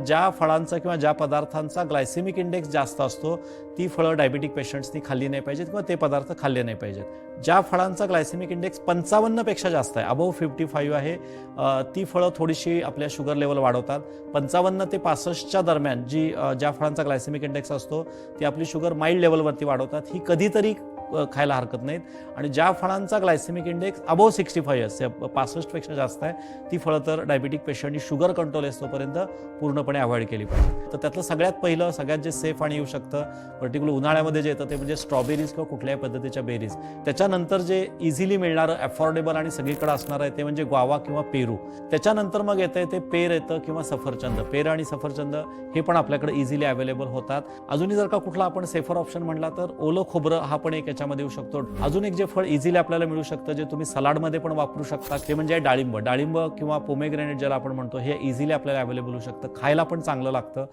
ज्या फळांचा किंवा ज्या पदार्थांचा ग्लायसेमिक इंडेक्स जास्त असतो ती फळं डायबिटिक पेशंट्सनी खाल्ली नाही पाहिजेत किंवा ते पदार्थ खाल्ले नाही पाहिजेत. ज्या फळांचा ग्लायसेमिक इंडेक्स 55 पेक्षा जास्त आहे, अबव्ह 55 आहे, ती फळं थोडीशी आपल्या शुगर लेवल वाढवतात. 55 ते 65च्या दरम्यान ज्या फळांचा ग्लायसेमिक इंडेक्स असतो ती आपली शुगर माइल्ड लेवलवरती वाढवतात. ही कधीतरी खायला हरकत नाहीत. आणि ज्या फळांचा ग्लायसेमिक इंडेक्स अबव्ह 65 असते, 65 पेक्षा जास्त आहे, ती फळं तर डायबिटिक पेशंटनी शुगर कंट्रोल असतोपर्यंत पूर्णपणे अवॉइड केली पाहिजे. तर त्यातलं सगळ्यात पहिलं, सगळ्यात जे सेफ आणि येऊ शकतं पर्टिक्युलर उन्हाळ्यामध्ये जे येतं ते म्हणजे स्ट्रॉबेरीज किंवा कुठल्याही पद्धतीच्या बेरीज. त्याच्यानंतर जे इझिली मिळणारं, अफोर्डेबल आणि सगळीकडे असणारं आहे ते म्हणजे ग्वावा किंवा पेरू. त्याच्यानंतर मग येतं ते पेर येतं किंवा सफरचंद. पेर आणि सफरचंद हे पण आपल्याकडे इझिली अवेलेबल होतात. अजूनही जर का कुठला आपण सेफर ऑप्शन म्हटला तर ओलं खोबरं हा पण एक याच्यामध्ये येऊ शकतो. अजून एक जे फळ इझिली आपल्याला मिळू शकतं, जे तुम्ही सलाडमध्ये पण वापरू शकता, ते म्हणजे डाळिंब. डाळिंब किंवा पोमेग्रेनेट ज्याला आपण म्हणतो, हे इझिली आपल्याला अवेलेबल होऊ शकतं. खायला पण चांगलं लागतं.